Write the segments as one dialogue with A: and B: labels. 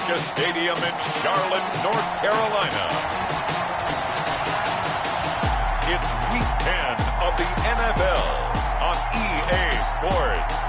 A: America Stadium in Charlotte, North Carolina. It's Week 10 of the NFL on EA Sports.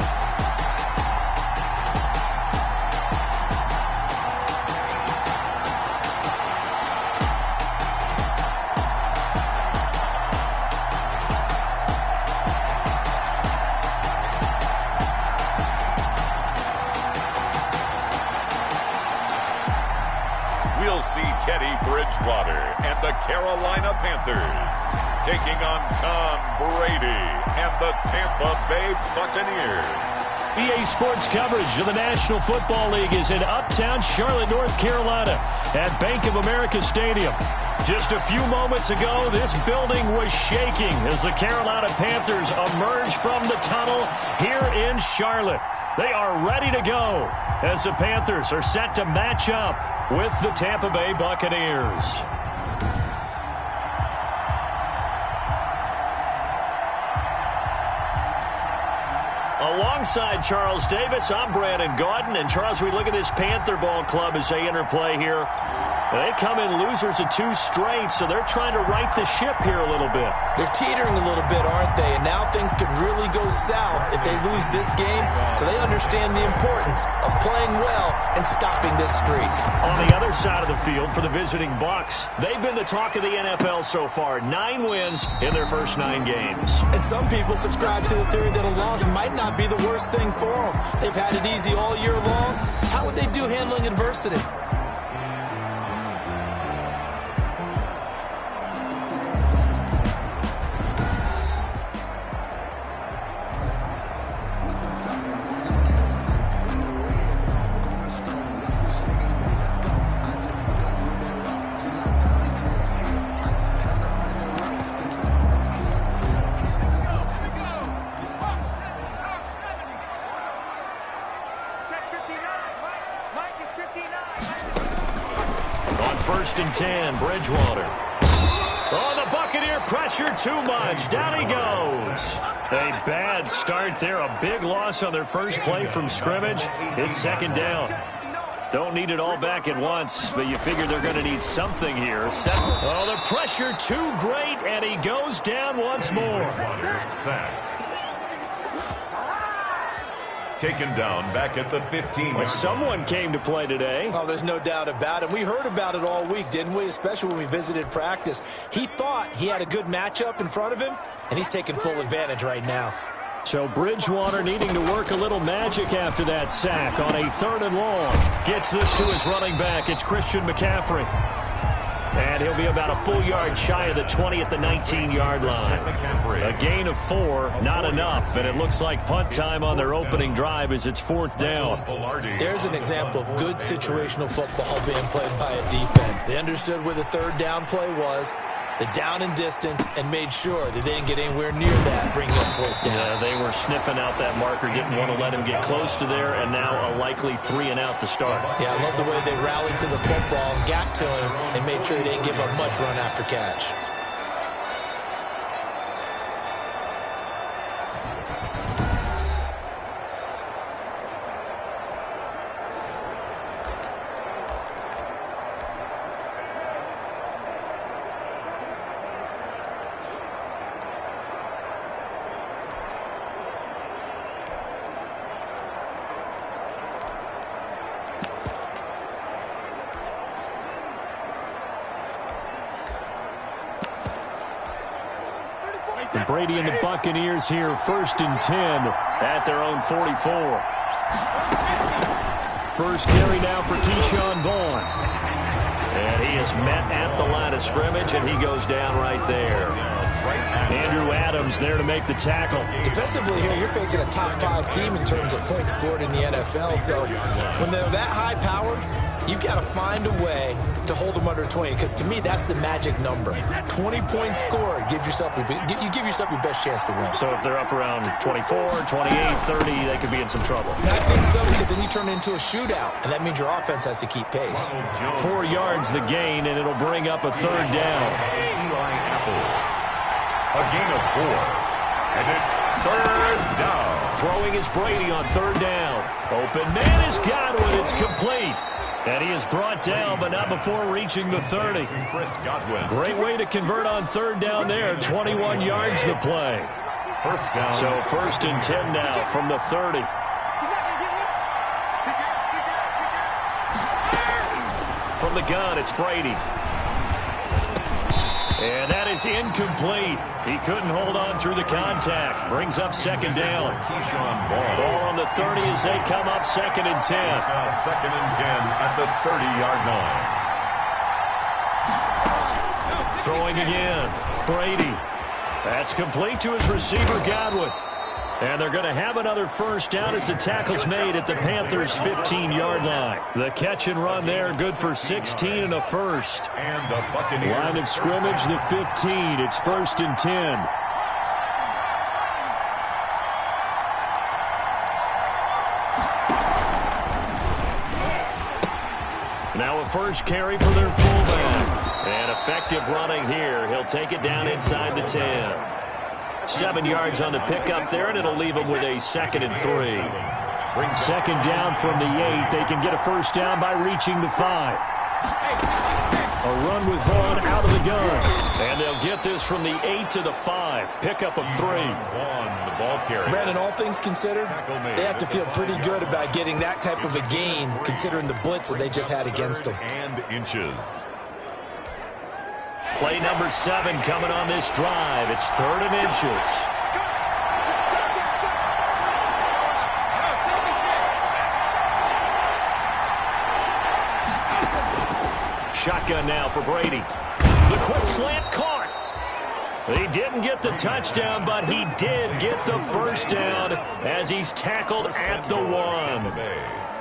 A: We'll see Teddy Bridgewater and the Carolina Panthers taking on Tom Brady and the Tampa Bay Buccaneers.
B: EA Sports coverage of the National Football League is in uptown Charlotte, North Carolina at Bank of America Stadium. Just a few moments ago, this building was shaking as the Carolina Panthers emerged from the tunnel here in Charlotte. They are ready to go as the Panthers are set to match up with the Tampa Bay Buccaneers. Alongside Charles Davis, I'm Brandon Gaudin. And Charles, we look at this Panther ball club as they interplay here. They come in losers of 2 straight, so they're trying to right the ship here a little bit.
C: They're teetering a little bit, aren't they? And now things could really go south if they lose this game. So they understand the importance of playing well and stopping this streak.
B: On the other side of the field for the visiting Bucs, they've been the talk of the NFL so far. 9 wins in their first 9 games.
C: And some people subscribe to the theory that a loss might not be the worst thing for them. They've had it easy all year long. How would they do handling adversity?
B: First and 10, Bridgewater. Oh, the Buccaneer pressure too much. Down he goes. A bad start there. A big loss on their first play from scrimmage. It's second down. Don't need it all back at once, but you figure they're going to need something here. Oh, the pressure too great, and he goes down once more.
A: Taken down back at the 15.
B: Well, someone came to play today.
C: Oh, there's no doubt about it. We heard about it all week, didn't we? Especially when we visited practice. He thought he had a good matchup in front of him, and he's taking full advantage right now.
B: So Bridgewater needing to work a little magic after that sack on a 3rd and long. Gets this to his running back. It's Christian McCaffrey. And he'll be about a full yard shy of the 20 at the 19-yard line. A gain of 4, not enough. And it looks like punt time on their opening drive as it's 4th down.
C: There's an example of good situational football being played by a defense. They understood where the 3rd down play was, the down and distance, and made sure that they didn't get anywhere near that, bringing up 4th down.
B: Yeah, they were sniffing out that marker, didn't want to let him get close to there, and now a likely 3 and out to start.
C: Yeah, I love the way they rallied to the football, got to him, and made sure he didn't give up much run after catch.
B: And Brady and the Buccaneers here, 1st and 10 at their own 44. First carry now for Keyshawn Vaughn. And he is met at the line of scrimmage, and he goes down right there. Andrew Adams there to make the tackle.
C: Defensively here, you're facing a top 5 team in terms of points scored in the NFL. So when they're that high-powered, you've got to find a way to hold them under 20, because to me, that's the magic number. 20 points scored, you give yourself your best chance to win.
B: So if they're up around 24, 28, 30, they could be in some trouble.
C: I think so, because then you turn it into a shootout, and that means your offense has to keep pace.
B: 4 yards the gain, and it'll bring up a 3rd down.
A: A gain of 4. And it's 3rd down.
B: Throwing is Brady on 3rd down. Open man is Godwin. It's complete. And he is brought down, but not before reaching the 30. Great way to convert on third down there. 21 yards the play.
A: First down.
B: So 1st and 10 now from the 30. From the gun, it's Brady. And that is incomplete. He couldn't hold on through the contact. Brings up 2nd down. Ball on the 30 as they come up 2nd and 10.
A: 2nd and 10 at the 30-yard line.
B: Throwing again. Brady. That's complete to his receiver, Godwin. And they're going to have another first down as the tackle's made at the Panthers' 15-yard line. The catch and run there, good for 16 and a first.
A: And the Buccaneers.
B: Line of scrimmage, the 15. It's 1st and 10. Now a first carry for their fullback. And effective running here. He'll take it down inside the 10. 7 yards on the pickup there, and it'll leave him with a 2nd and 3. 2nd down from the 8. They can get a first down by reaching the 5. A run with Vaughn out of the gun. And they'll get this from the 8 to the 5. Pickup of 3.
C: Brandon, all things considered, they have to feel pretty good about getting that type of a gain, considering the blitz that they just had against them.
A: And inches.
B: Play number 7 coming on this drive. It's 3rd and inches. Shotgun now for Brady. The quick slant caught. He didn't get the touchdown, but he did get the first down as he's tackled at the 1.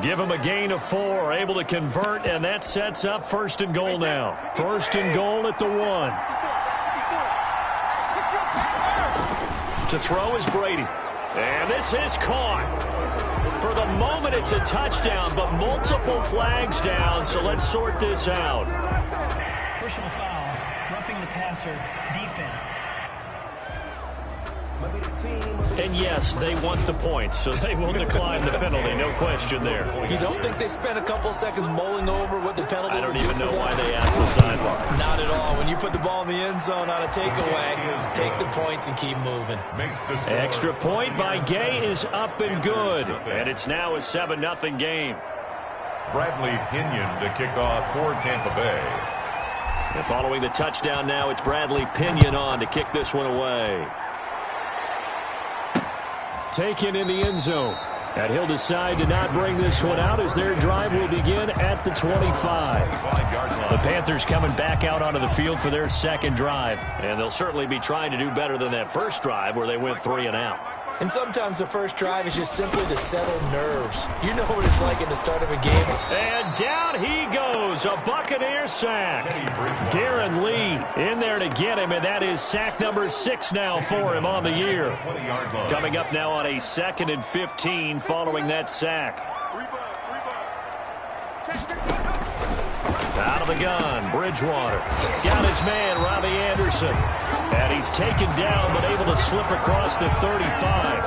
B: Give him a gain of 4, able to convert, and that sets up 1st and goal now. 1st and goal at the 1. To throw is Brady. And this is caught. For the moment, it's a touchdown, but multiple flags down, so let's sort this out.
D: Personal foul, roughing the passer, defense.
B: And yes, they want the points, so they will decline the penalty. No question there.
C: You don't think they spent a couple seconds mulling over what the penalty?
B: I don't even know why they asked the sideline.
C: Not at all. When you put the ball in the end zone on a takeaway, take the points and keep moving.
B: Extra point by Gay is up and good. And it's now a 7-0 game.
A: Bradley Pinion to kick off for Tampa Bay.
B: And following the touchdown now, it's Bradley Pinion on to kick this one away. Taken in the end zone. And he'll decide to not bring this one out as their drive will begin at the 25. The Panthers coming back out onto the field for their 2nd drive. And they'll certainly be trying to do better than that first drive where they went 3 and out.
C: And sometimes the first drive is just simply to settle nerves. You know what it's like at the start of a game.
B: And down he goes. A Buccaneer sack. Darren Lee in there to get him, and that is sack number 6 now for him on the year. Coming up now on a 2nd and 15 following that sack. Out of the gun, Bridgewater. Got his man, Robbie Anderson. And he's taken down, but able to slip across the 35.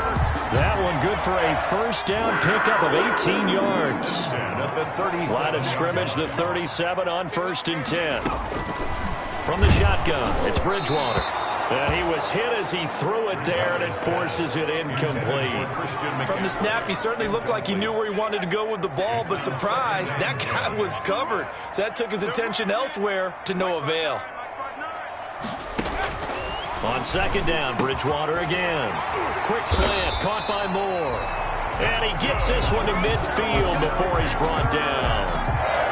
B: That one good for a first down pickup of 18 yards. Line of scrimmage, the 37 on 1st and 10. From the shotgun, it's Bridgewater. And he was hit as he threw it there, and it forces it incomplete.
C: From the snap, he certainly looked like he knew where he wanted to go with the ball, but surprise, that guy was covered. So that took his attention elsewhere to no avail.
B: On 2nd down, Bridgewater again. Quick slant, caught by Moore. And he gets this one to midfield before he's brought down.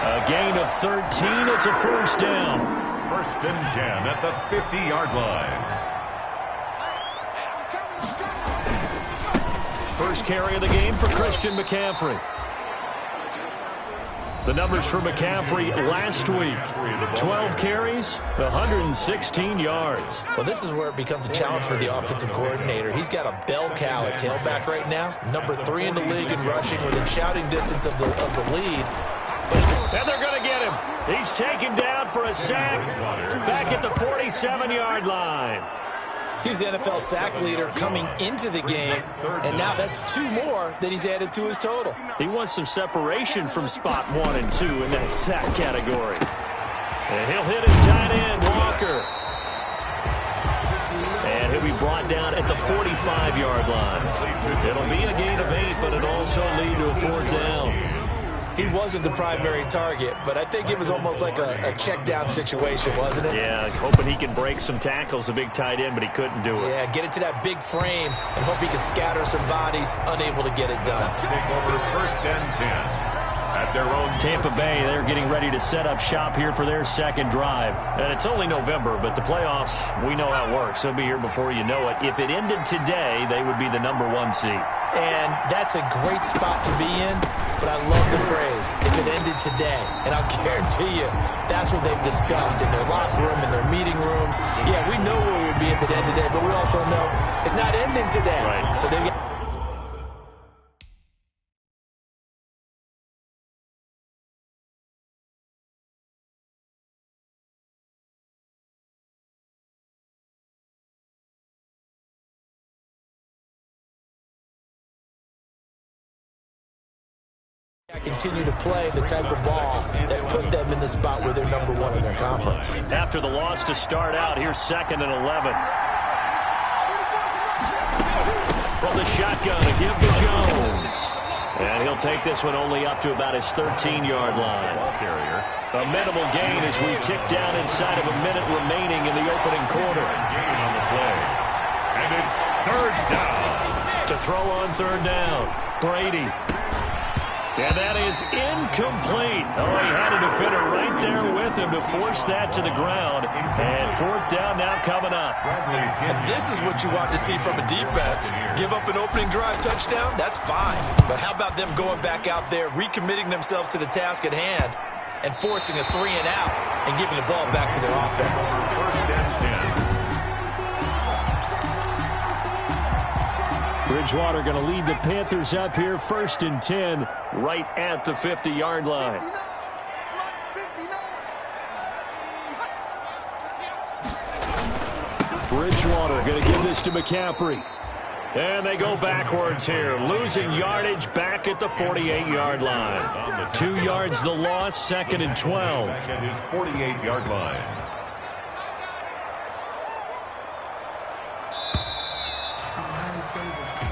B: A gain of 13, it's a first down.
A: 1st and 10 at the 50-yard line.
B: First carry of the game for Christian McCaffrey. The numbers for McCaffrey last week. 12 carries, 116 yards.
C: Well, this is where it becomes a challenge for the offensive coordinator. He's got a bell cow at tailback right now. Number 3 in the league in rushing within shouting distance of the lead.
B: And they're going to get him. He's taken down for a sack back at the 47-yard line.
C: He was the NFL sack leader coming into the game, and now that's 2 more that he's added to his total.
B: He wants some separation from spot 1 and 2 in that sack category. And he'll hit his tight end, Walker. And he'll be brought down at the 45-yard line. It'll be a gain of 8, but it'll also lead to a 4th down.
C: He wasn't the primary target, but I think it was almost like a check-down situation, wasn't it?
B: Yeah, hoping he can break some tackles, a big tight end, but he couldn't do it.
C: Yeah, get it to that big frame and hope he can scatter some bodies, unable to get it done.
A: Take over 1st and 10. At their own
B: Tampa Bay, they're getting ready to set up shop here for their 2nd drive. And it's only November, but the playoffs, we know how it works. They'll be here before you know it. If it ended today, they would be the number 1 seed.
C: And that's a great spot to be in, but I love the phrase, if it ended today. And I'll guarantee you, that's what they've discussed in their locker room, in their meeting rooms. Yeah, we know where we would be if it ended today, but we also know it's not ending today.
B: Right.
C: So they've got... continue to play the type of ball that put them in the spot where they're number 1 in their conference.
B: After the loss to start out, here's 2nd and 11. From the shotgun, a give to Jones. And he'll take this one only up to about his 13-yard line. A minimal gain as we tick down inside of a minute remaining in the opening quarter.
A: gain on the play. And it's 3rd down.
B: To throw on 3rd down, Brady. And that is incomplete. Oh, he had a defender right there with him to force that to the ground. And 4th down now coming up.
C: And this is what you want to see from a defense. Give up an opening drive touchdown, that's fine. But how about them going back out there, recommitting themselves to the task at hand, and forcing a 3 and out and giving the ball back to their offense.
A: 1st and 10.
B: Bridgewater going to lead the Panthers up here, 1st and 10, right at the 50-yard line. Bridgewater going to give this to McCaffrey. And they go backwards here, losing yardage back at the 48-yard line. 2 yards the loss, 2nd and 12.
A: At his 48-yard line.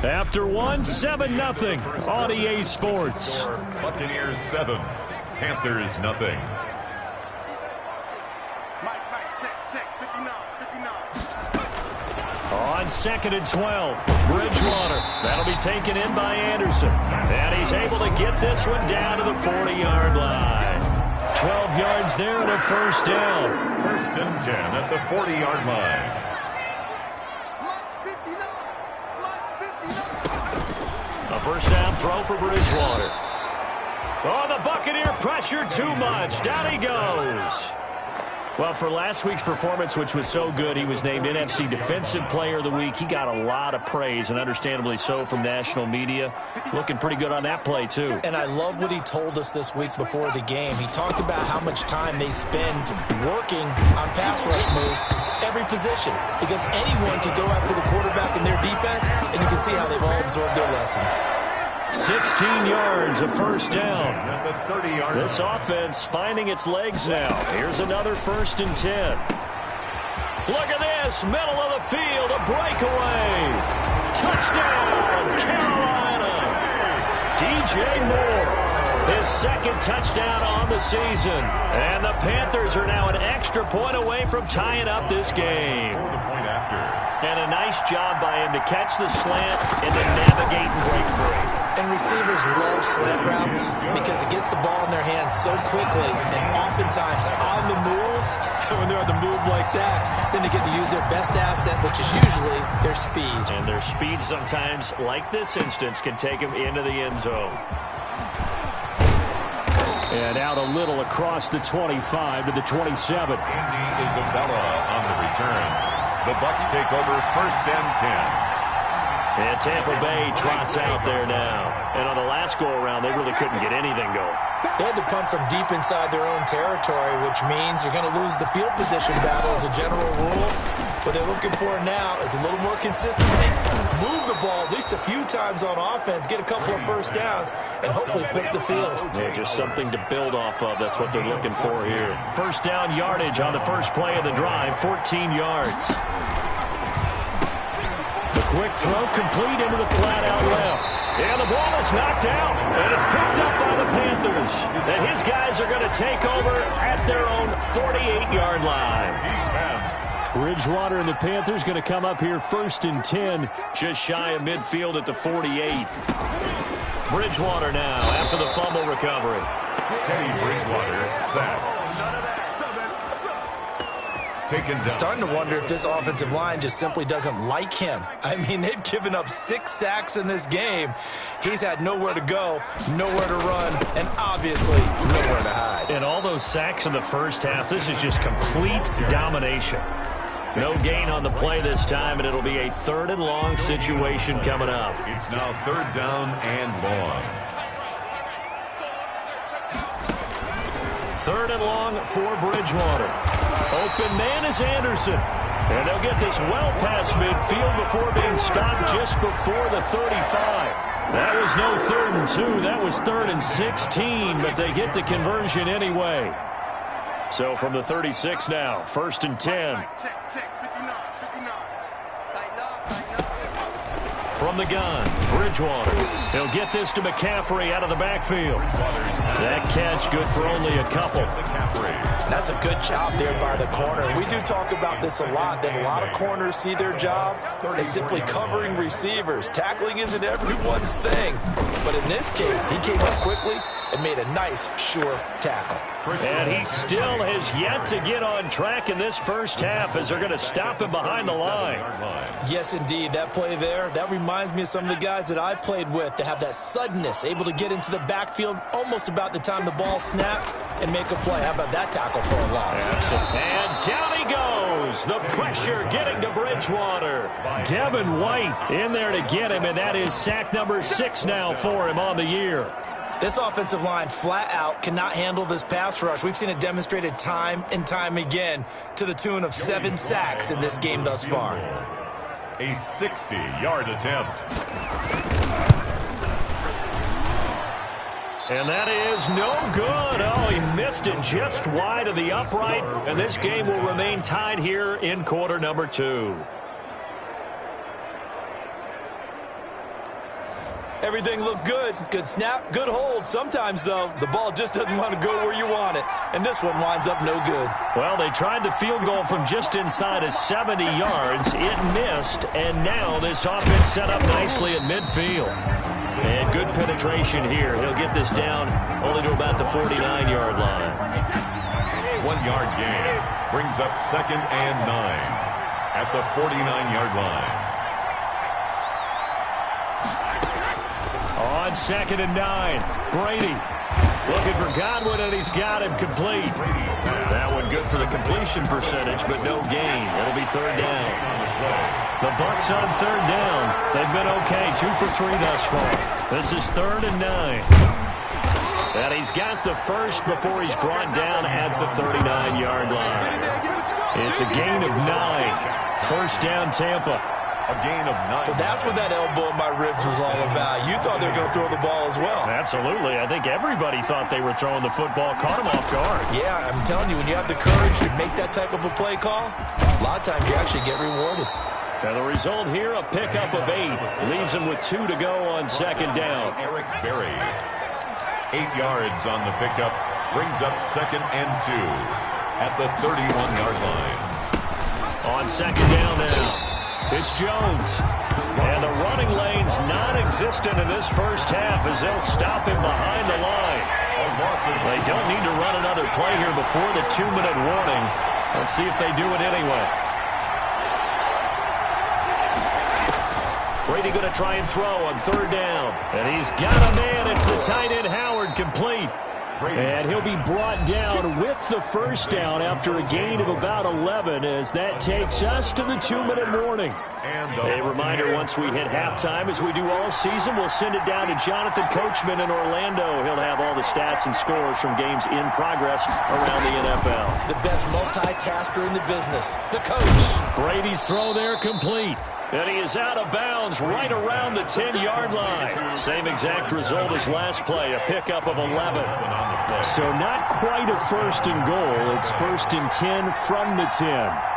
B: After 7-0 on EA Sports.
A: Buccaneers 7, Panthers nothing.
B: On 2nd and 12, Bridgewater. That'll be taken in by Anderson. And he's able to get this one down to the 40-yard line. 12 yards there and a 1st down.
A: 1st and 10 at the 40-yard line.
B: A 1st down throw for Bridgewater. Oh, the Buccaneer pressure too much. Down he goes. Well, for last week's performance, which was so good, he was named NFC Defensive Player of the Week. He got a lot of praise, and understandably so, from national media. Looking pretty good on that play, too.
C: And I love what he told us this week before the game. He talked about how much time they spend working on pass rush moves, every position, because anyone can go after the quarterback in their defense, and you can see how they've all absorbed their lessons.
B: 16 yards, a 1st down.
A: At the 30-yard
B: This offense finding its legs now. Here's another 1st and 10. Look at this, middle of the field, a breakaway. Touchdown, Carolina. DJ Moore, his 2nd touchdown on the season. And the Panthers are now an extra point away from tying up this game.
A: the point after.
B: And a nice job by him to catch the slant and then navigate and break free.
C: And receivers love slant routes because it gets the ball in their hands so quickly, and oftentimes on the move, when they're on the move like that, then they get to use their best asset, which is usually their speed.
B: And their speed sometimes, like this instance, can take them into the end zone. And out a little across the 25 to the 27.
A: Andy Isabella on the return. The Bucs take over 1st and 10.
B: And Tampa Bay trots out there now. And on the last go-around, they really couldn't get anything going.
C: They had to punt from deep inside their own territory, which means you're going to lose the field position battle as a general rule. What they're looking for now is a little more consistency, move the ball at least a few times on offense, get a couple of first downs, and hopefully flip the field.
B: Yeah, just something to build off of. That's what they're looking for here. First down yardage on the first play of the drive, 14 yards. The quick throw complete into the flat out left. And the ball is knocked out, and it's picked up by the Panthers. And his guys are going to take over at their own 48-yard line. Bridgewater and the Panthers going to come up here first and 10, just shy of midfield at the 48. Bridgewater now after the fumble recovery.
A: Teddy Bridgewater sacked.
C: Starting to wonder if this offensive line just simply doesn't like him. I mean, they've given up 6 sacks in this game. He's had nowhere to go, nowhere to run, and obviously nowhere to hide.
B: And all those sacks in the first half, this is just complete domination. No gain on the play this time, and it'll be a 3rd and long situation coming up.
A: It's now 3rd down and long.
B: 3rd and long for Bridgewater. Open man is Anderson. And they'll get this well past midfield before being stopped just before the 35. That was no 3rd and 2. That was 3rd and 16, but they get the conversion anyway. So from the 36 now, 1st and 10. From the gun, Bridgewater. He'll get this to McCaffrey out of the backfield. That catch good for only a couple.
C: That's a good job there by the corner. We do talk about this a lot, that a lot of corners see their job as simply covering receivers. Tackling isn't everyone's thing. But in this case, he came up quickly and made a nice, sure tackle.
B: And he still has yet to get on track in this first half as they're going to stop him behind the line.
C: Yes, indeed. That play there, that reminds me of some of the guys that I played with that have that suddenness, able to get into the backfield almost about the time the ball snapped and make a play. How about that tackle for a loss?
B: And down he goes. The pressure getting to Bridgewater. Devin White in there to get him, and that is sack number 6 now for him on the year.
C: This offensive line flat out cannot handle this pass rush. We've seen it demonstrated time and time again to the tune of 7 sacks in this game thus far.
A: A 60-yard attempt.
B: And that is no good. Oh, he missed it just wide of the upright. And this game will remain tied here in quarter number 2.
C: Everything looked good. Good snap, good hold. Sometimes, though, the ball just doesn't want to go where you want it. And this one winds up no good.
B: Well, they tried the field goal from just inside of 70 yards. It missed, and now this offense set up nicely at midfield. And good penetration here. He'll get this down only to about the 49-yard line.
A: 1-yard gain brings up 2nd and 9 at the 49-yard line.
B: On 2nd and 9, Brady looking for Godwin, and he's got him complete. That one good for the completion percentage, but no gain. It'll be 3rd down. The Bucs on 3rd down. They've been okay, 2 for 3 thus far. This is 3rd and 9. And he's got the first before he's brought down at the 39-yard line. It's a gain of 9. First down, Tampa.
A: A gain of 9.
C: So that's what that elbow in my ribs was all about. You thought they were going to throw the ball as well.
B: Absolutely. I think everybody thought they were throwing the football. Caught him off guard.
C: Yeah, I'm telling you, when you have the courage to make that type of a play call, a lot of times you actually get rewarded.
B: Now the result here, a pickup of 8. Leaves him with 2 to go on 2nd down.
A: Eric Berry. 8 yards on the pickup. Brings up 2nd and 2 at the 31-yard line.
B: On 2nd down now. It's Jones. And the running lane's non-existent in this first half as they'll stop him behind the line. They don't need to run another play here before the 2-minute warning. Let's see if they do it anyway. Brady going to try and throw on 3rd down. And he's got a man. It's the tight end Howard complete. And he'll be brought down with the first down after a gain of about 11 as that takes us to the 2-minute warning. A reminder, once we hit halftime, as we do all season, we'll send it down to Jonathan Coachman in Orlando. He'll have all the stats and scores from games in progress around the NFL.
C: The best multitasker in the business, the coach.
B: Brady's throw there complete. And he is out of bounds right around the 10-yard line. Same exact result as last play, a pickup of 11. So not quite a first and goal. It's first and 10 from the 10.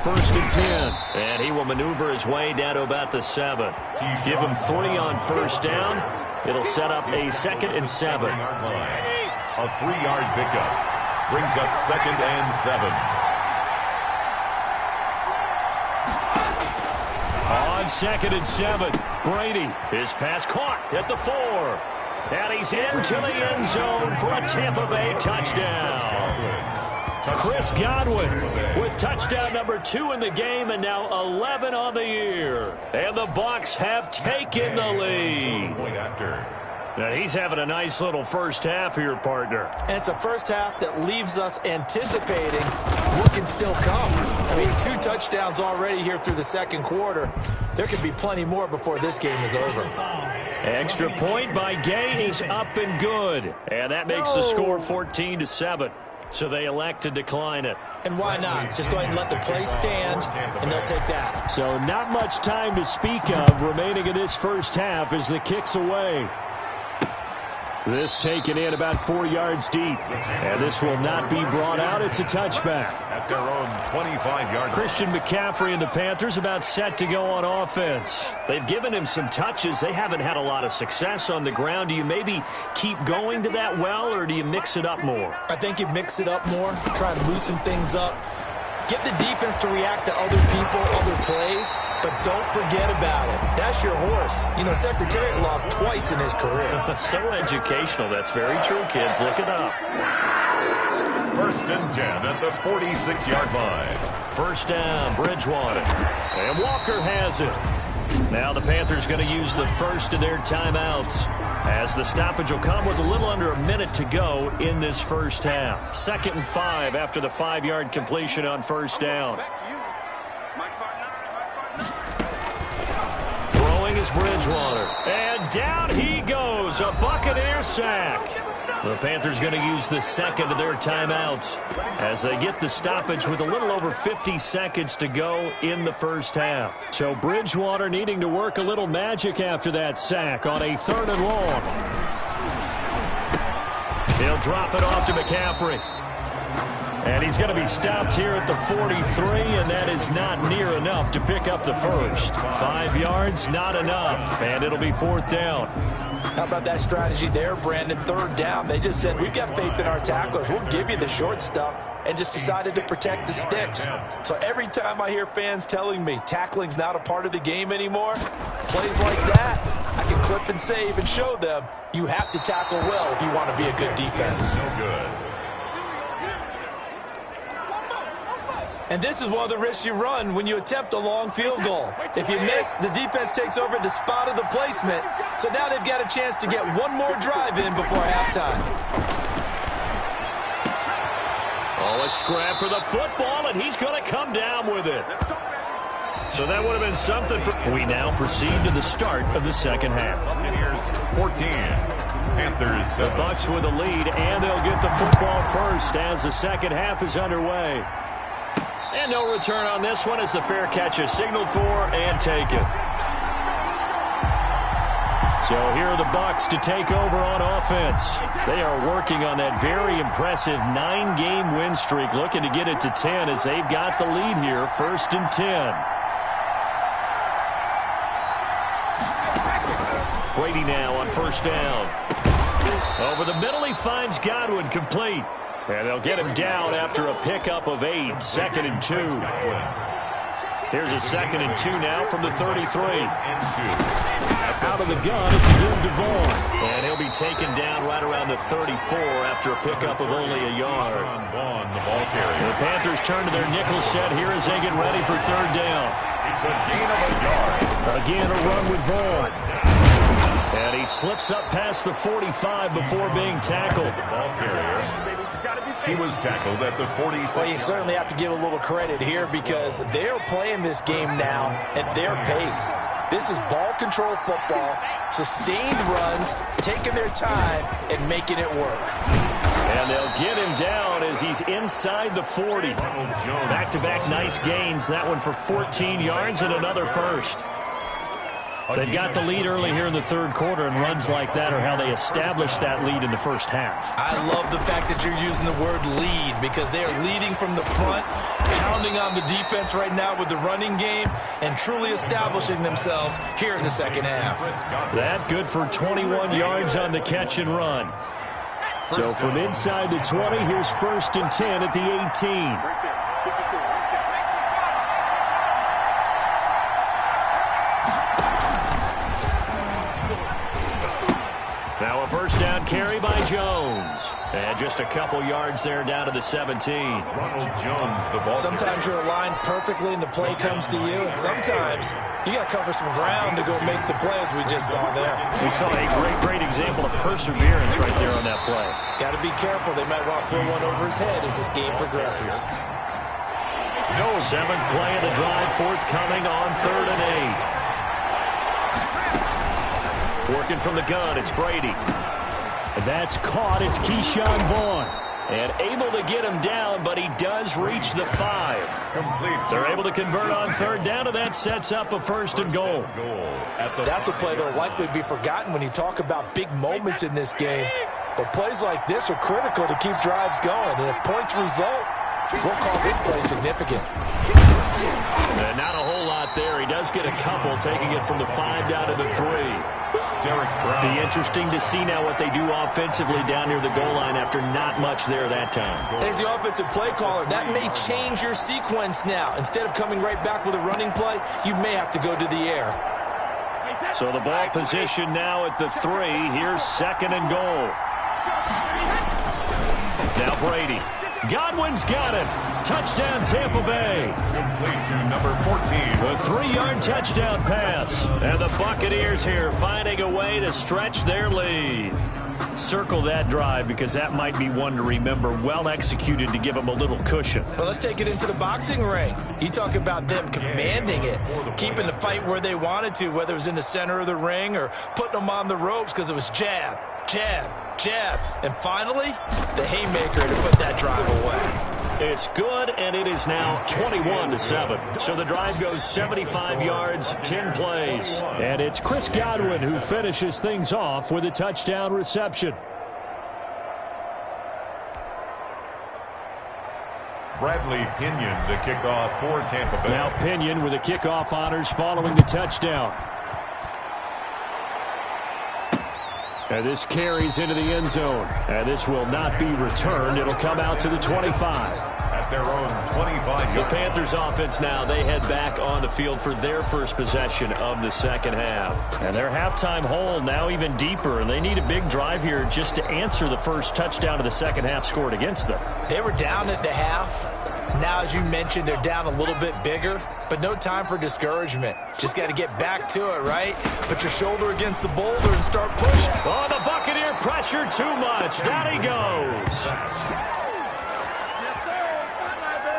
B: First and 10. And he will maneuver his way down to about the 7. Give him 3 on first down. It'll set up a 2nd and 7.
A: A 3-yard pickup brings up 2nd and 7.
B: On 2nd and 7, Brady. His pass caught at the 4. And he's into the end zone for a Tampa Bay touchdown. Chris Godwin with touchdown number 2 in the game, and now 11 on the year. And the Bucs have taken the lead. Now he's having a nice little first half here, partner.
C: And it's a first half that leaves us anticipating what can still come. I mean, 2 touchdowns already here through the second quarter. There could be plenty more before this game is over.
B: Extra point by Gay is up and good. And that makes the score 14-7. So they elect to decline it.
C: And why not? Just go ahead and let the play stand, and they'll take that.
B: So not much time to speak of remaining in this first half as the kick's away. This taken in about 4 yards deep. And this will not be brought out. It's a touchback.
A: At their own 25-yard.
B: Christian McCaffrey and the Panthers about set to go on offense. They've given him some touches. They haven't had a lot of success on the ground. Do you maybe keep going to that well, or do you mix it up more?
C: I think you mix it up more, try and loosen things up. Get the defense to react to other people, other plays, but don't forget about it. That's your horse. You know, Secretariat lost twice in his career.
B: So educational. That's very true, kids. Look it up.
A: First and 10 at the 46-yard line.
B: First down, Bridgewater. And Walker has it. Now the Panthers going to use the first of their timeouts, as the stoppage will come with a little under a minute to go in this first half. 2nd and 5 after the 5-yard completion on first down. Throwing is Bridgewater. And down he goes. A Buccaneer sack. The Panthers going to use the second of their timeouts as they get the stoppage with a little over 50 seconds to go in the first half. So Bridgewater needing to work a little magic after that sack on a 3rd and long. He'll drop it off to McCaffrey. And he's going to be stopped here at the 43, and that is not near enough to pick up the first. 5 yards, not enough, and it'll be 4th down.
C: How about that strategy there, Brandon? 3rd down. They just said, we've got faith in our tacklers. We'll give you the short stuff, and just decided to protect the sticks. So every time I hear fans telling me tackling's not a part of the game anymore, plays like that, I can clip and save and show them you have to tackle well if you want to be a good defense.
A: So good.
C: And this is one of the risks you run when you attempt a long field goal. If you miss, the defense takes over at the spot of the placement. So now they've got a chance to get one more drive in before halftime.
B: Oh, a scrap for the football, and he's going to come down with it. So that would have been something for... We now proceed to the start of the second half.
A: Buccaneers 14. Panthers 7.
B: The Bucs with a lead, and they'll get the football first as the second half is underway. And no return on this one as the fair catch is signaled for and taken. So here are the Bucs to take over on offense. They are working on that very impressive 9-game win streak, looking to get it to 10 as they've got the lead here, 1st and 10. Brady now on first down. Over the middle, he finds Godwin complete. And they'll get him down after a pickup of 8, 2nd and 2. Here's a 2nd and 2 now from the 33. Out of the gun, it's Jim DeVaughn. And he'll be taken down right around the 34 after a pickup of only a yard. The Panthers turn to their nickel set here as they get ready for 3rd down.
A: It's a gain of a yard.
B: Again, a run with Vaughn. And he slips up past the 45 before being tackled.
A: The ball carrier. He was tackled at the 46.
C: Well, you certainly have to give a little credit here because they're playing this game now at their pace. This is ball control football, sustained runs, taking their time, and making it work.
B: And they'll get him down as he's inside the 40. Back-to-back nice gains. That one for 14 yards and another first. They've got the lead early here in the third quarter, and runs like that are how they establish that lead in the first half.
C: I love the fact that you're using the word lead because they are leading from the front, pounding on the defense right now with the running game, and truly establishing themselves here in the second half.
B: That good for 21 yards on the catch and run. So from inside the 20, here's 1st and 10 at the 18. Now a first down carry by Jones. And just a couple yards there down to the 17.
A: Ronald Jones, the ball.
C: Sometimes you're aligned perfectly and the play comes to you, and sometimes you got to cover some ground to go make the play, as we just saw there.
B: We saw a great example of perseverance right there on that play.
C: Got to be careful. They might want to throw one over his head as this game progresses.
B: No, 7th play of the drive, forthcoming on 3rd and 8. Working from the gun, it's Brady. That's caught. It's Keyshawn Vaughn. And able to get him down, but he does reach the 5.
A: Complete.
B: They're able to convert on 3rd down, and that sets up a 1st and goal.
C: That's a play that will likely be forgotten when you talk about big moments in this game. But plays like this are critical to keep drives going. And if points result, we'll call this play significant.
B: And not a whole lot there. He does get a couple, taking it from the 5 down to the 3. Be interesting to see now what they do offensively down near the goal line after not much there that time.
C: As the offensive play caller, that may change your sequence now. Instead of coming right back with a running play, you may have to go to the air.
B: So the ball position now at the 3. Here's 2nd and goal. Now Brady. Godwin's got it. Touchdown, Tampa Bay.
A: Complete to number 14.
B: The 3-yard touchdown pass. And the Buccaneers here finding a way to stretch their lead. Circle that drive because that might be one to remember. Well executed to give them a little cushion.
C: Well, let's take it into the boxing ring. You talk about them commanding it, keeping the fight where they wanted to, whether it was in the center of the ring or putting them on the ropes because it was jab, jab, jab. And finally, the haymaker to put that drive away.
B: It's good, and it is now 21-7. So the drive goes 75 yards, 10 plays. And it's Chris Godwin who finishes things off with a touchdown reception.
A: Bradley Pinion, the kickoff for Tampa Bay.
B: Now Pinion with the kickoff honors following the touchdown. And this carries into the end zone. And this will not be returned. It'll come out to the 25.
A: At their own 25.
B: The Panthers offense now, they head back on the field for their first possession of the second half. And their halftime hole now even deeper. And they need a big drive here just to answer the first touchdown of the second half scored against them.
C: They were down at the half. Now, as you mentioned, they're down a little bit bigger, but no time for discouragement. Just got to get back to it, right? Put your shoulder against the boulder and start pushing.
B: Oh, the Buccaneer pressure too much. Down he goes.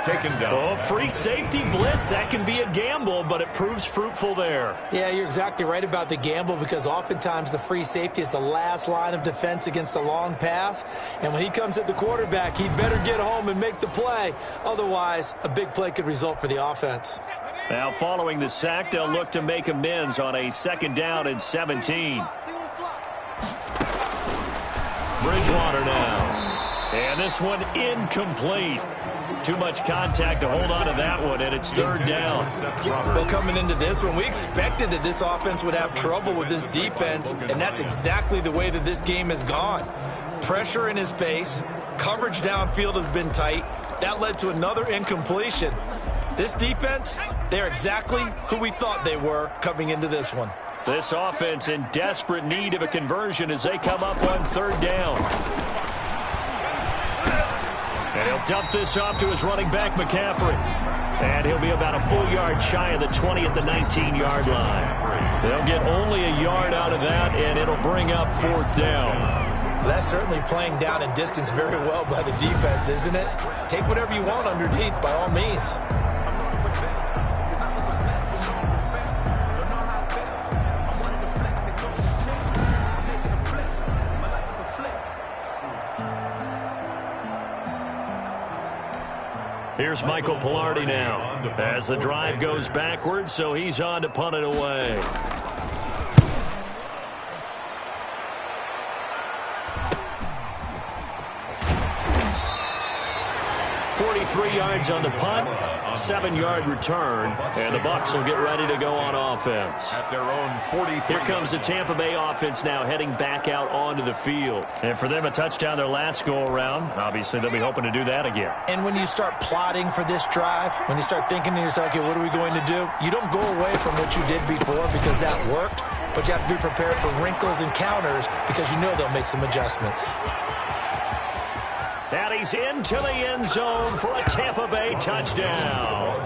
A: Taken down.
B: Oh, free safety blitz. That can be a gamble, but it proves fruitful there.
C: Yeah, you're exactly right about the gamble because oftentimes the free safety is the last line of defense against a long pass. And when he comes at the quarterback, he'd better get home and make the play. Otherwise, a big play could result for the offense.
B: Now, following the sack, they'll look to make amends on a 2nd down and 17. Bridgewater now. And this one incomplete. Too much contact to hold on to that one, and it's 3rd down.
C: Well, coming into this one, we expected that this offense would have trouble with this defense, and that's exactly the way that this game has gone. Pressure in his face, coverage downfield has been tight. That led to another incompletion. This defense, they're exactly who we thought they were coming into this one.
B: This offense in desperate need of a conversion as they come up on 3rd down. And he'll dump this off to his running back, McCaffrey. And he'll be about a full yard shy of the 20 at the 19-yard line. They'll get only a yard out of that, and it'll bring up 4th down.
C: That's certainly playing down and distance very well by the defense, isn't it? Take whatever you want underneath, by all means.
B: Here's Michael Pilardi now as the drive goes backwards, so he's on to punt it away. 43 yards on the punt, 7-yard return, and the Bucs will get ready to go on offense.
A: At their own 43.
B: Here comes the Tampa Bay offense now heading back out onto the field. And for them, a touchdown their last go-around. Obviously, they'll be hoping to do that again.
C: And when you start plotting for this drive, when you start thinking to yourself, okay, what are we going to do? You don't go away from what you did before because that worked, but you have to be prepared for wrinkles and counters because you know they'll make some adjustments.
B: And he's into the end zone for a Tampa Bay touchdown.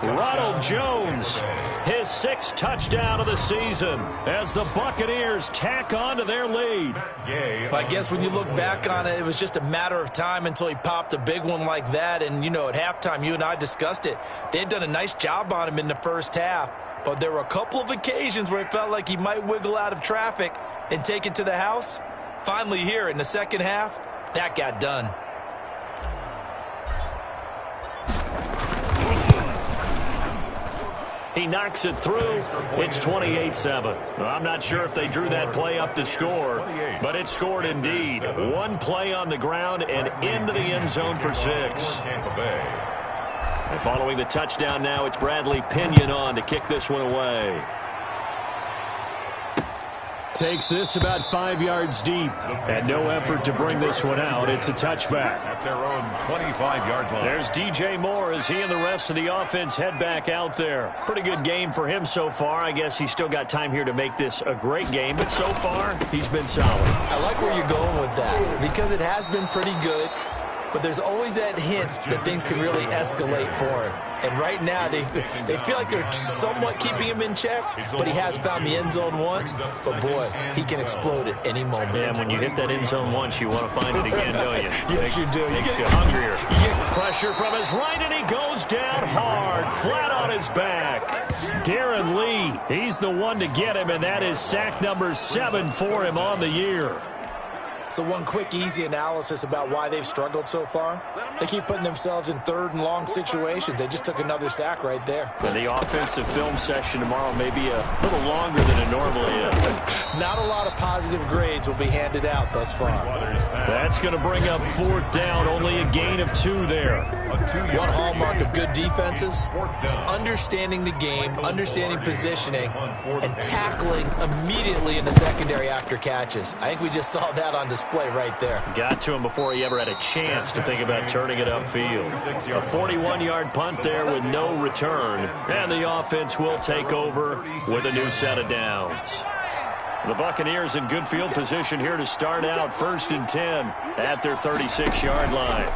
B: Ronald Jones, his 6th touchdown of the season as the Buccaneers tack on to their lead.
C: Well, I guess when you look back on it, it was just a matter of time until he popped a big one like that. And, you know, at halftime, you and I discussed it. They had done a nice job on him in the first half. But there were a couple of occasions where it felt like he might wiggle out of traffic and take it to the house. Finally here in the second half, that got done.
B: He knocks it through. It's 28-7. Well, I'm not sure if they drew that play up to score, but it scored indeed. One play on the ground and into the end zone for 6. And following the touchdown now, it's Bradley Pinion on to kick this one away. Takes this about 5 yards deep. And no effort to bring this one out. It's a touchback.
A: At their own 25-yard line.
B: There's DJ Moore as he and the rest of the offense head back out there. Pretty good game for him so far. I guess he's still got time here to make this a great game. But so far, he's been solid.
C: I like where you're going with that because it has been pretty good. But there's always that hint that things can really escalate for him. And right now, they feel like they're somewhat keeping him in check, but he has found the end zone once. But, boy, he can explode at any moment.
B: Yeah, when you hit that end zone once, you want to find it again, don't you?
C: Yes, you do.
B: Makes you hungrier. Pressure from his right, and he goes down hard, flat on his back. Darren Lee, he's the one to get him, and that is sack number 7 for him on the year.
C: So one quick, easy analysis about why they've struggled so far. They keep putting themselves in 3rd and long situations. They just took another sack right there.
B: And the offensive film session tomorrow may be a little longer than it normally is.
C: Not a lot of positive grades will be handed out thus far.
B: That's going to bring up 4th down. Only a gain of 2 there.
C: One hallmark of good defenses is understanding the game, understanding positioning, and tackling immediately in the secondary after catches. I think we just saw that on display right there.
B: Got to him before he ever had a chance to think about turning it upfield. A 41-yard punt there with no return. And the offense will take over with a new set of downs. The Buccaneers in good field position here to start out 1st and 10 at their 36-yard line.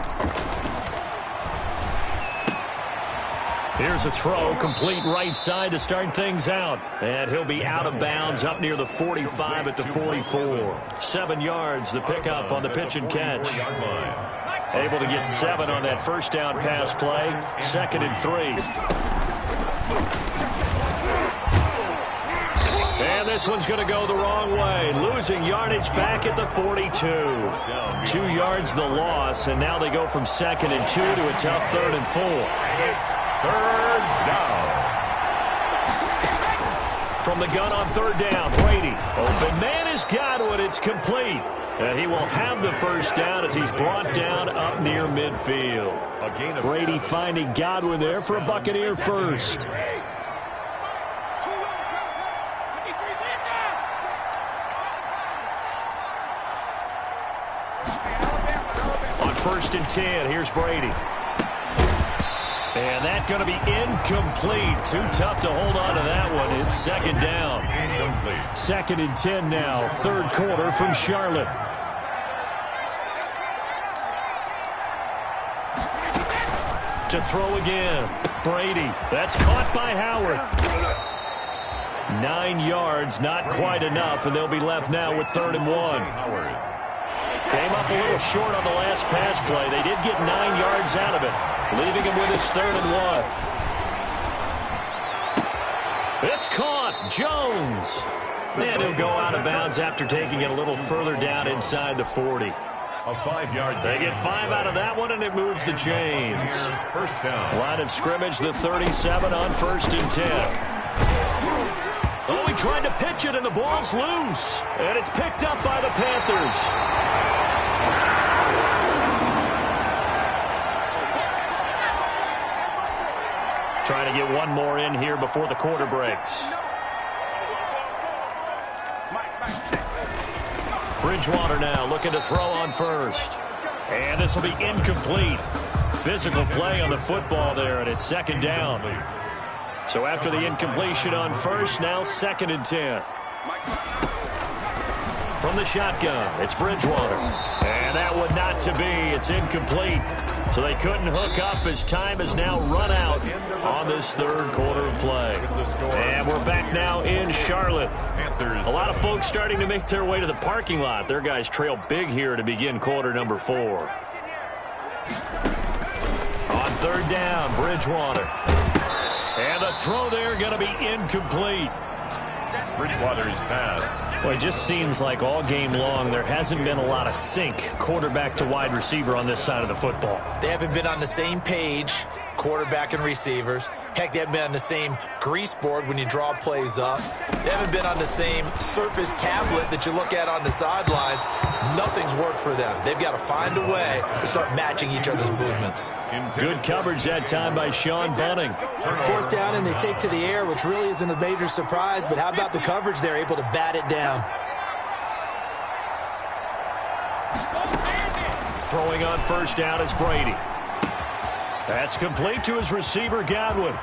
B: Here's a throw, complete right side to start things out. And he'll be out of bounds up near the 45 at the 44. 7 yards, the pickup on the pitch and catch. Able to get 7 on that first down pass play. 2nd and 3. And this one's going to go the wrong way. Losing yardage back at the 42. 2 yards the loss, and now they go from 2nd and 2 to a tough 3rd and 4.
A: It's 3rd down.
B: From the gun on 3rd down, Brady. Open man is Godwin. It's complete. And he will have the first down as he's brought down up near midfield. Brady finding Godwin there for a Buccaneer first. On 1st and 10, here's Brady. And that's going to be incomplete. Too tough to hold on to that one. It's 2nd down.
A: Incomplete.
B: 2nd and 10 now. 3rd quarter from Charlotte. To to throw again. Brady. That's caught by Howard. 9 yards, not quite enough, and they'll be left now with 3rd and 1. Came up a little short on the last pass play. They did get 9 yards out of it, leaving him with his 3rd and 1. It's caught. Jones. And he'll go out of bounds after taking it a little further down inside the 40.
A: A 5-yard.
B: They get 5 out of that one, and it moves the chains.
A: First down.
B: Line of scrimmage, the 37 on 1st and 10. Oh, he tried to pitch it, and the ball's loose. And it's picked up by the Panthers. Trying to get one more in here before the quarter breaks. Bridgewater now looking to throw on first. And this will be incomplete. Physical play on the football there, and it's 2nd down. So after the incompletion on first, now 2nd and 10. From the shotgun, it's Bridgewater. And that one not to be. It's incomplete. So they couldn't hook up as time has now run out on this 3rd quarter of play. And we're back now in Charlotte. A lot of folks starting to make their way to the parking lot. Their guys trail big here to begin quarter number 4. On 3rd down, Bridgewater. And the throw there going to be incomplete.
A: Bridgewater's pass.
B: Well, it just seems like all game long there hasn't been a lot of sync quarterback to wide receiver on this side of the football.
C: They haven't been on the same page, quarterback and receivers. Heck, they haven't been on the same grease board when you draw plays up. They haven't been on the same surface tablet that you look at on the sidelines. Nothing's worked for them. They've got to find a way to start matching each other's movements.
B: Good coverage that time by Sean Bunting.
C: 4th down, and they take to the air, which really isn't a major surprise, but how about the coverage? They're able to bat it down.
B: Throwing on 1st down is Brady. That's complete to his receiver, Godwin.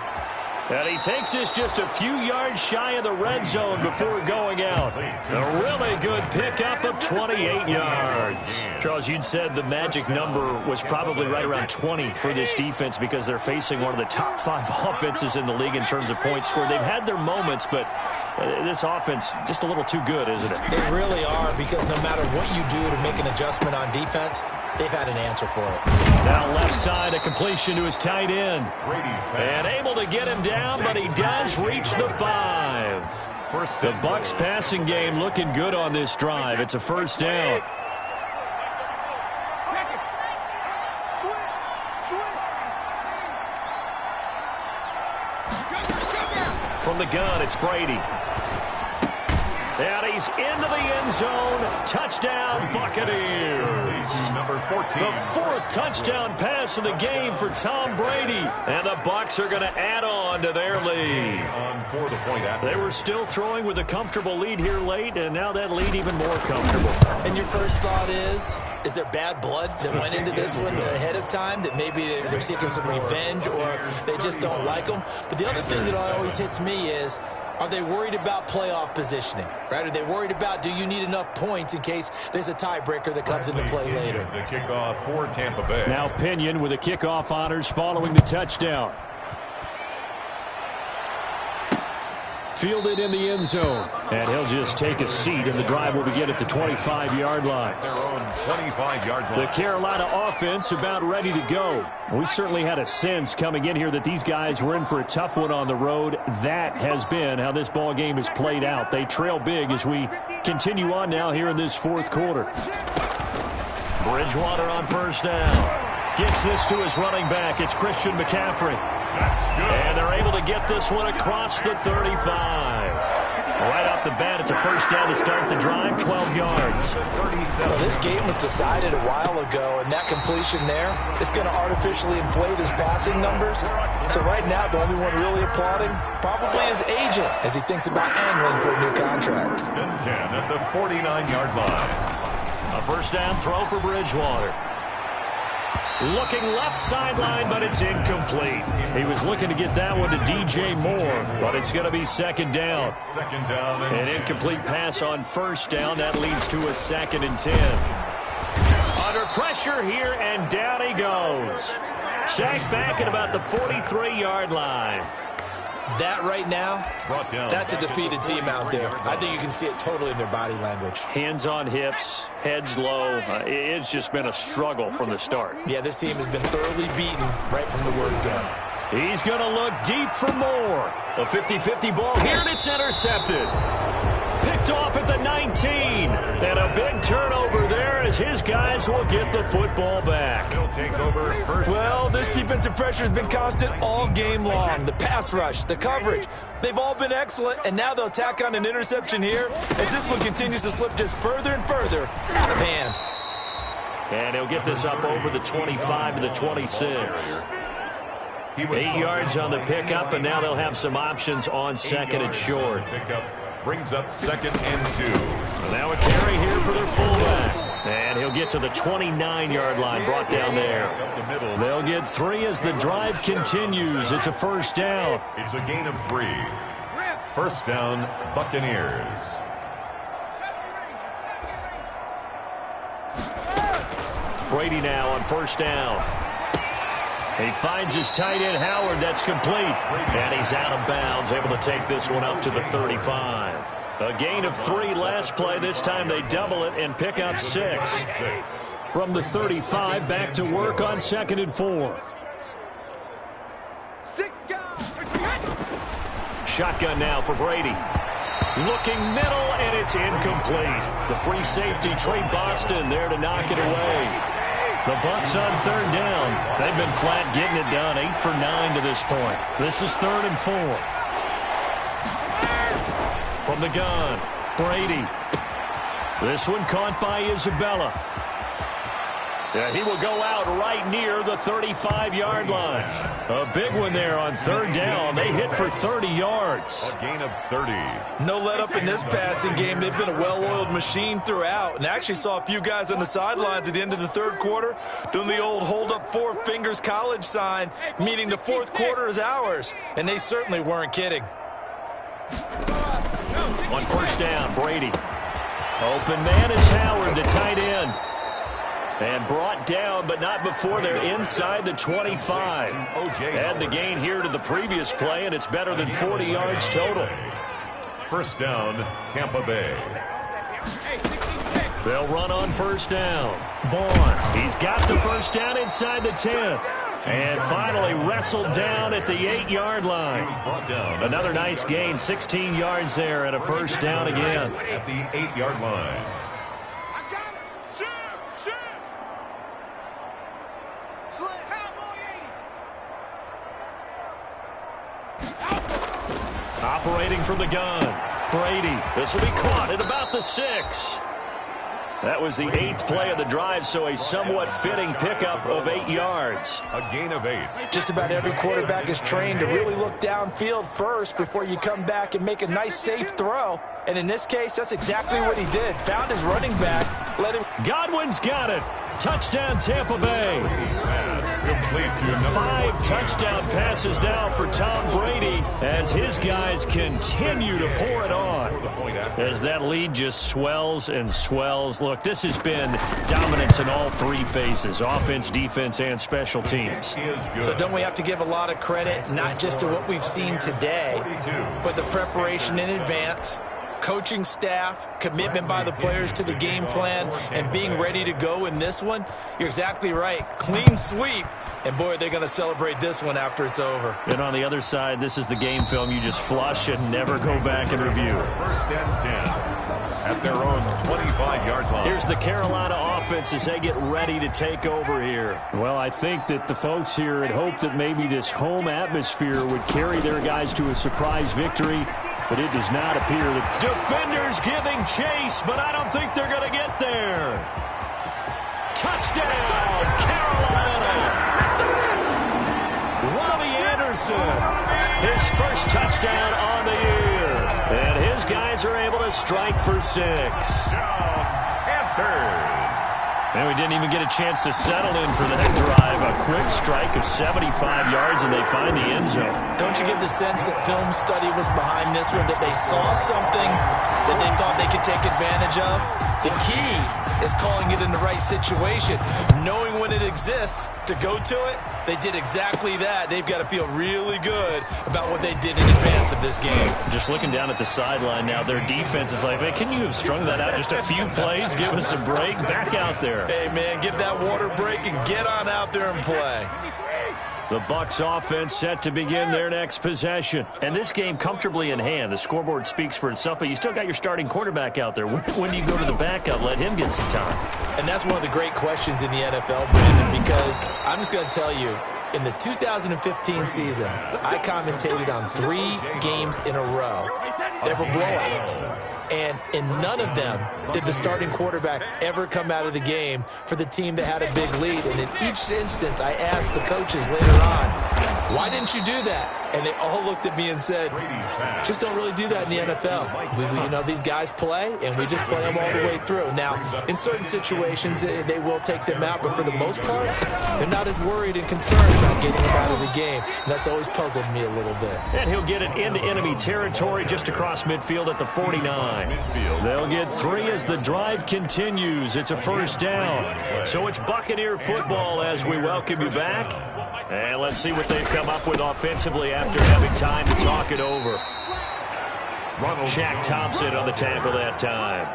B: And he takes this just a few yards shy of the red zone before going out. A really good pickup of 28 yards. Charles, you'd said the magic number was probably right around 20 for this defense because they're facing one of the top 5 offenses in the league in terms of points scored. They've had their moments, but this offense just a little too good, isn't it?
C: They really are, because no matter what you do to make an adjustment on defense, they've had an answer for it.
B: Now left side, a completion to his tight end. And able to get him down, but he does reach the 5. The Bucs passing game looking good on this drive. It's a 1st down. From the gun, it's Brady. And he's into the end zone. Touchdown, Buccaneers.
A: Number 14.
B: The 4th touchdown pass of the game for Tom Brady. And the Bucs are going to add on to their lead. They were still throwing with a comfortable lead here late, and now that lead even more comfortable.
C: And your first thought is there bad blood that went into this one ahead of time, that maybe they're seeking some revenge or they just don't like them? But the other thing that always hits me is, are they worried about playoff positioning? Right? Are they worried about, do you need enough points in case there's a tiebreaker that comes into play later?
A: The kickoff for Tampa Bay.
B: Now Pinion with the kickoff honors following the touchdown. Fielded in the end zone. And he'll just take a seat, and the drive will begin at the 25-yard line.
A: Their own 25-yard line.
B: The Carolina offense about ready to go. We certainly had a sense coming in here that these guys were in for a tough one on the road. That has been how this ball game has played out. They trail big as we continue on now here in this 4th quarter. Bridgewater on 1st down. Gets this to his running back. It's Christian McCaffrey. And they're able to get this one across the 35. Right off the bat, it's a 1st down to start the drive, 12 yards.
C: Well, this game was decided a while ago, and that completion there is going to artificially inflate his passing numbers. So right now, the only one really applauding probably his agent as he thinks about angling for a new contract.
A: 10 at the 49-yard line.
B: A 1st down throw for Bridgewater. Looking left sideline, but it's incomplete. He was looking to get that one to DJ Moore, but it's going to be 2nd down. An incomplete pass on 1st down. That leads to a 2nd and 10. Under pressure here, and down he goes. Sacked back at about the 43-yard line.
C: That right now, that's a defeated team out there. I think you can see it totally in their body language.
B: Hands on hips, heads low. It's just been a struggle from the start.
C: Yeah, this team has been thoroughly beaten right from the word go.
B: He's going to look deep for more. A 50-50 ball here, and it's intercepted. Picked off at the 19. And a big turnover there as his guys will get the football back.
A: He'll take over first.
C: Well, this defensive pressure has been constant all game long. The pass rush, the coverage, they've all been excellent, and now they'll tack on an interception here as this one continues to slip just further and further out of hand.
B: And he'll get this up over the 25 to the 26. 8 yards on the pickup, and now they'll have some options on second and short.
A: Brings up 2nd and 2.
B: So now a carry here for their fullback. And he'll get to the 29-yard line, brought down there. They'll get 3 as the drive continues. It's a first down.
A: It's a gain of 3. First down, Buccaneers.
B: Brady now on first down. He finds his tight end, Howard. That's complete. And he's out of bounds, able to take this one up to the 35. A gain of 3 last play. This time they double it and pick up 6. From the 35, back to work on 2nd and 4. Shotgun now for Brady. Looking middle, and it's incomplete. The free safety, Trey Boston, there to knock it away. The Bucs on 3rd down. They've been flat getting it done. 8 for 9 to this point. This is 3rd and 4. From the gun, Brady. This one caught by Isabella. Yeah, he will go out right near the 35-yard line. A big one there on 3rd down. They hit for 30 yards.
A: A gain of 30.
C: No let up in this passing game. They've been a well-oiled machine throughout. And I actually saw a few guys on the sidelines at the end of the 3rd quarter doing the old hold up 4 fingers college sign, meaning the 4th quarter is ours. And they certainly weren't kidding.
B: On first down, Brady. Open man is Howard, the tight end. And brought down, but not before they're inside the 25. Add the gain here to the previous play, and it's better than 40 yards total.
A: First down, Tampa Bay.
B: They'll run on first down. Vaughn, he's got the first down inside the 10. And finally wrestled down at the 8-yard line. Another nice gain, 16 yards there, and a first down again.
A: At the 8-yard line.
B: Operating from the gun, Brady. This will be caught at about the 6. That was the 8th play of the drive, so a somewhat fitting pickup of 8 yards.
A: A gain of 8.
C: Just about every quarterback is trained to really look downfield first before you come back and make a nice, safe throw. And in this case, that's exactly what he did. Found his running back, let him...
B: Godwin's got it. Touchdown, Tampa Bay.
A: Complete to
B: 5 touchdown passes now for Tom Brady as his guys continue to pour it on. As that lead just swells and swells. Look, this has been dominance in all 3 phases, offense, defense, and special teams.
C: So don't we have to give a lot of credit, not just to what we've seen today, but the preparation in advance, coaching staff, commitment by the players to the game plan, and being ready to go in this one? You're exactly right. Clean sweep. And, boy, they're going to celebrate this one after it's over.
B: And on the other side, this is the game film you just flush and never go back and review.
A: First and 10 at their own 25-yard line.
B: Here's the Carolina offense as they get ready to take over here. Well, I think that the folks here had hoped that maybe this home atmosphere would carry their guys to a surprise victory, but it does not appear. The defenders giving chase, but I don't think they're going to get there. Touchdown, Carolina! Robbie Anderson, his first touchdown on the year. And his guys are able to strike for 6.
A: Panthers.
B: And we didn't even get a chance to settle in for that drive. A quick strike of 75 yards, and they find the end zone.
C: Don't you get the sense that film study was behind this one, that they saw something that they thought they could take advantage of? The key is calling it in the right situation, knowing when it exists to go to it. They did exactly that. They've got to feel really good about what they did in advance of this game.
B: Just looking down at the sideline now, their defense is like, man, can you have strung that out just a few plays? Give us a break. Back out there.
C: Hey, man, give that water break and get on out there and play.
B: The Bucs offense set to begin their next possession. And this game comfortably in hand. The scoreboard speaks for itself, but you still got your starting quarterback out there. When do you go to the backup? Let him get some time.
C: And that's one of the great questions in the NFL, Brandon, because I'm just going to tell you, in the 2015 season, I commentated on 3 games in a row. There were blowouts. And in none of them did the starting quarterback ever come out of the game for the team that had a big lead. And in each instance, I asked the coaches later on, why didn't you do that? And they all looked at me and said, just don't really do that in the NFL. These guys play, and we just play them all the way through. Now, in certain situations, they will take them out, but for the most part, they're not as worried and concerned about getting them out of the game. And that's always puzzled me a little bit.
B: And he'll get it into enemy territory just across midfield at the 49. They'll get 3 as the drive continues. It's a first down. So it's Buccaneer football as we welcome you back. And let's see what they've come up with offensively after having time to talk it over. Shaq Thompson on the tackle that time.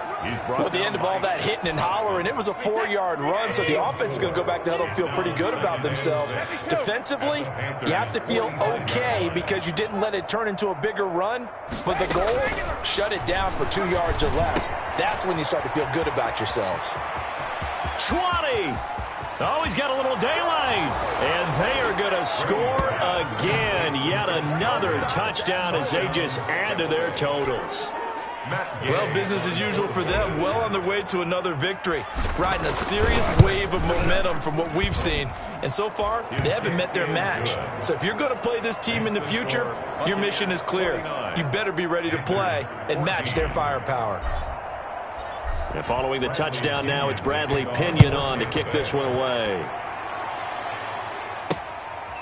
C: Well, at the end of all that hitting and hollering, it was a 4-yard run, so the offense is going to go back to huddle and feel pretty good about themselves. Defensively, you have to feel okay because you didn't let it turn into a bigger run, but the goal, shut it down for 2 yards or less. That's when you start to feel good about yourselves.
B: 20. Oh, he's got a little daylight. And they are going to score again. Yet another touchdown as they just add to their totals.
C: Well, business as usual for them. Well on their way to another victory. Riding a serious wave of momentum from what we've seen. And so far, they haven't met their match. So if you're going to play this team in the future, your mission is clear. You better be ready to play and match their firepower.
B: And following the touchdown now, it's Bradley Pinion on to kick this one away.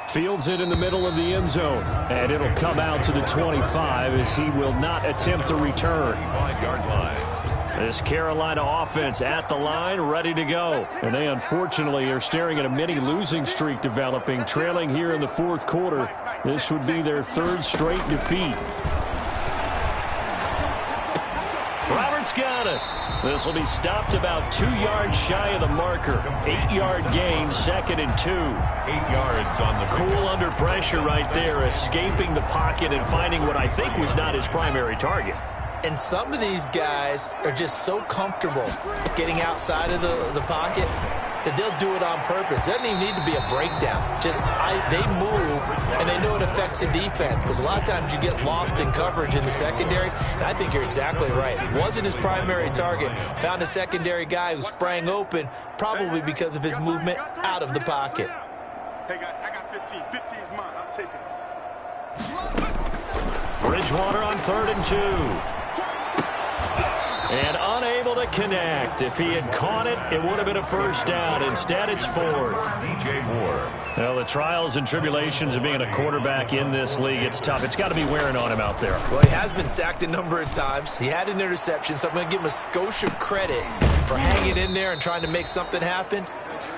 B: Fields it in the middle of the end zone. And it'll come out to the 25 as he will not attempt to return. 5-yard line. This Carolina offense at the line, ready to go. And they unfortunately are staring at a mini losing streak developing, trailing here in the fourth quarter. This would be their 3rd straight defeat. Roberts got it. This will be stopped about 2 yards shy of the marker. 8-yard gain, 2nd and 2. 8 yards on the cool under pressure right there, escaping the pocket and finding what I think was not his primary target.
C: And some of these guys are just so comfortable getting outside of the pocket that they'll do it on purpose. It doesn't even need to be a breakdown. They move, and they know it affects the defense because a lot of times you get lost in coverage in the secondary, and I think you're exactly right. Wasn't his primary target. Found a secondary guy who sprang open, probably because of his movement out of the pocket.
E: Hey, guys, I got 15. 15 is mine. I'll take it.
B: Bridgewater on 3rd and 2. And unable to connect. If he had caught it, it would have been a first down. Instead, it's 4th. DJ Moore. Well, the trials and tribulations of being a quarterback in this league, it's tough. It's got to be wearing on him out there.
C: Well, he has been sacked a number of times. He had an interception, so I'm going to give him a skosh of credit for hanging in there and trying to make something happen,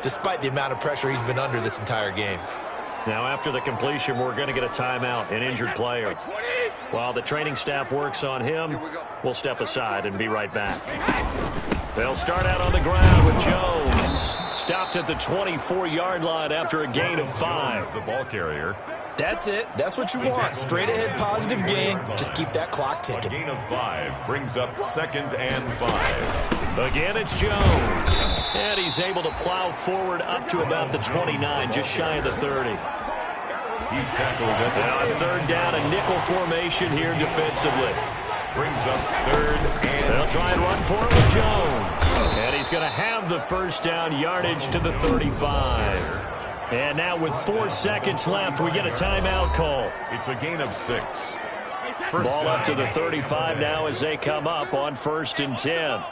C: despite the amount of pressure he's been under this entire game.
B: Now, after the completion, we're going to get a timeout, an injured player. While the training staff works on him, we'll step aside and be right back. They'll start out on the ground with Jones. Stopped at the 24-yard line after a gain of 5. The ball carrier.
C: That's it. That's what you want. Straight ahead positive gain. Just keep that clock ticking.
A: A gain of 5 brings up 2nd and 5.
B: Again, it's Jones. And he's able to plow forward up to about the 29, just shy of the 30.
A: He's tackled at
B: now on 3rd down, a nickel formation here defensively.
A: Brings up 3rd and...
B: They'll try and run for it with Jones. And he's going to have the first down, yardage to the 35. And now with 4 seconds left, we get a timeout call.
A: It's a gain of 6.
B: Ball up to the 35 now as they come up on 1st and 10.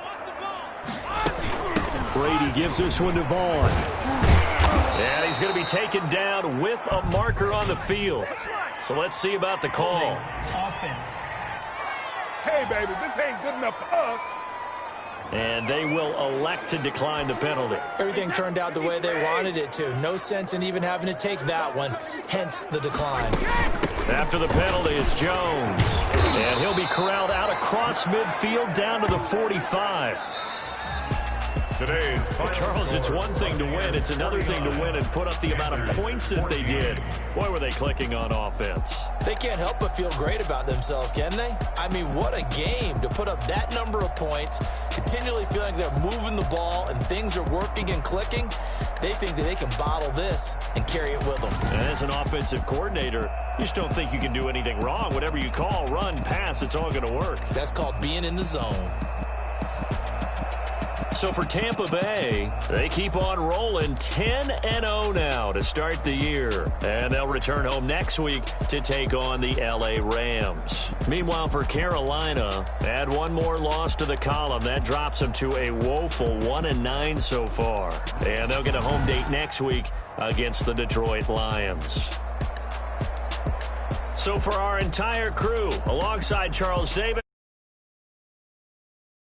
B: Brady gives this one to Vaughn. And he's going to be taken down with a marker on the field. So let's see about the call.
D: Offense.
E: Hey, baby, this ain't good enough for us.
B: And they will elect to decline the penalty.
C: Everything turned out the way they wanted it to. No sense in even having to take that one, hence the decline.
B: After the penalty, it's Jones. And he'll be corralled out across midfield down to the 45. Charles, it's one thing to win. It's another thing to win and put up the amount of points that they did. Boy, were they clicking on offense.
C: They can't help but feel great about themselves, can they? I mean, what a game to put up that number of points, continually feeling like they're moving the ball and things are working and clicking. They think that they can bottle this and carry it with them.
B: And as an offensive coordinator, you just don't think you can do anything wrong. Whatever you call, run, pass, it's all going to work.
C: That's called being in the zone.
B: So for Tampa Bay, they keep on rolling 10-0 now to start the year. And they'll return home next week to take on the LA Rams. Meanwhile, for Carolina, add one more loss to the column. That drops them to a woeful 1-9 so far. And they'll get a home date next week against the Detroit Lions. So for our entire crew, alongside Charles Davis,